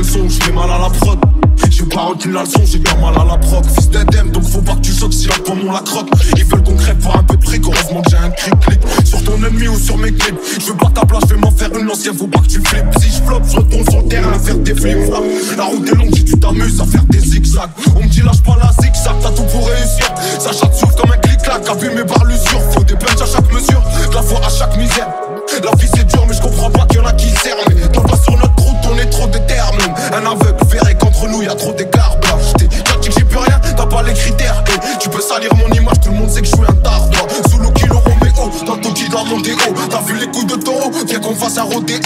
un son, je fais mal à la prod. J'ai pas retenu la leçon, j'ai bien mal à la proc. Fils d'Edem, donc faut pas que tu choques si la pomme on la croque. Ils veulent qu'on crève pour un peu de fric, heureusement que j'ai un clic. Sur ton ennemi ou sur mes clips, je veux pas ta place, je vais m'en faire une ancienne, faut pas que tu flippes. Si je floppe, je retourne sur le terrain à faire des flip-flops. La route est longue si tu t'amuses à faire des zigzags. On me dit lâche pas la zigzag, t'as tout pour réussir. Ça chatte souffle comme un clic-clac, a vu mes barres l'usure. Faut des punchs à chaque mesure, de la foi à chaque misère. La vie c'est dur mais je comprends pas qu'il y en a qui servent. T'en pas sur notre route, on est trop déterminés. Un aveugle verrait qu'entre nous y'a trop d'écart. J't'ai dit que j'ai plus rien, t'as pas les critères. Et tu peux salir mon image, tout le monde sait que je suis un tard. Sous le kilo Roméo, dans ton qui doit monter haut. T'as vu les coups de taureau, viens qu'on fasse un rodéo.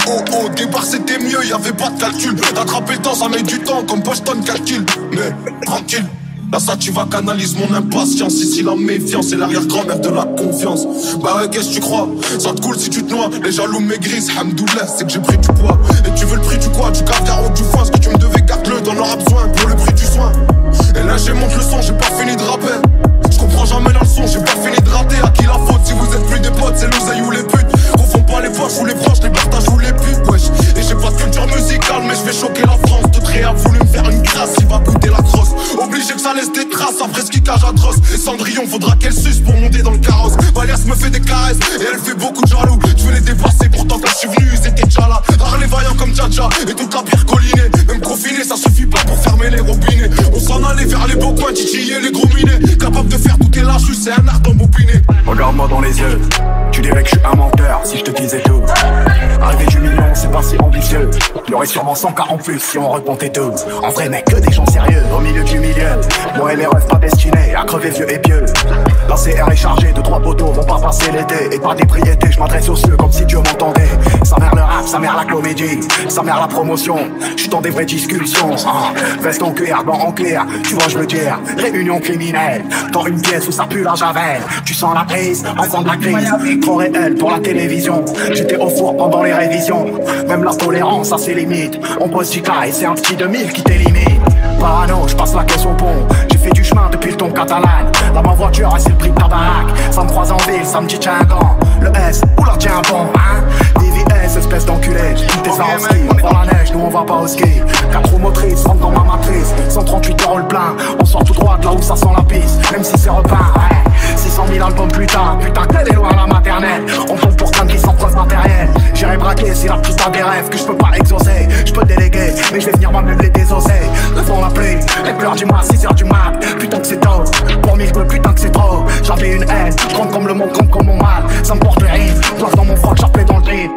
Au départ c'était mieux, y'avait pas de calcul. D'attraper le temps ça met du temps comme Boston calcul. Mais tranquille, là ça tu vas canaliser mon impatience. Ici la méfiance c'est l'arrière-grand-mère de la confiance. Bah ouais qu'est-ce que tu crois, ça te coule si tu te noies. Les jaloux maigrissent, hamdoulah c'est que j'ai pris du poids. Et tu veux le prix du quoi, du caviar ou du foin. Ce que tu me devais garde-le, t'en auras besoin pour le prix du soin. Et là j'ai monte le son, j'ai pas fini de rapper. Je comprends jamais la leçon, j'ai pas fini de rater. À qui la faute si vous êtes plus des potes, c'est l'oseille ou les putes. Confonds pas les poches ou les proches, les partages ou les putes, wesh. Et j'ai pas de culture musicale mais je vais choquer la France. Teutré a voulu me faire une crasse, il va goûter la crosse. Obligé que ça laisse des traces après ce qui cage atroce. Et Cendrillon faudra qu'elle suce pour monter dans le carrosse. Valias me fait des caresses et elle fait beaucoup de jaloux. Je veux les dépasser pourtant quand je suis venu ils étaient déjà là. Rare les vaillants comme Djadja et toute la pierre collinée. Même confiné ça suffit pas pour fermer les robinets. On s'en allait vers les beaux coins, titiller les gros minets. Capable de faire tout est lâche, c'est un art d'embobiner. Regarde-moi dans les yeux, tu dirais que je suis un menteur si je te disais tout. Arriver du million c'est pas si ambitieux. Y'aurait sûrement 100 cas en plus si on remontait tout. En vrai mec que des gens sérieux au milieu du milieu. Moi et les rêves pas destinés à crever vieux et pieux. La CR est chargée de 3 poteaux, vont pas passer l'été. Et par d'ébriété, je m'adresse aux cieux comme si Dieu m'entendait. Ça mère le rap, ça mère la comédie, ça mère la promotion. J'suis dans des vraies discussions, veste en cuir, banc en clair. Tu vois je veux dire, réunion criminelle. Dans une pièce où ça pue la javel. Tu sens la prise, enfant de la crise. Trop réel pour la télévision. J'étais au four pendant les révisions. Même la tolérance a ses limites. On pose du cas et c'est un petit 2000 qui t'élimine. Parano, je passe la caisse au pont. J'ai fait du chemin depuis le ton catalan. Là ma voiture c'est le prix de ta baraque. Ça me croise en ville, ça me dit tiens un gant. Le S, oula tiens un bon hein. DVS, espèce d'enculé. T'es ça en ski, on prend la neige, nous on va pas au ski. 4 roues motrices, rentre dans ma matrice. 138 € le plein, on sort tout droit de là où ça sent la piste. Même si c'est repeint, ouais. 600 000 albums plus tard, putain que est loin la maternelle. On tombe pour plein qui sans preuve matérielle. J'irai braquer, c'est la putain des rêves que je peux pas exaucer. Je peux déléguer, mais je vais venir moi-même les désosser. Devant la pluie, les pleurs du mois, 6h du mat. Putain que c'est tôt, pour 1000 bleus, putain que c'est trop. J'avais une haine, grande comme le monde, grande comme mon mal. Ça me porte les rives, place dans mon froc, j'appelais dans le drip.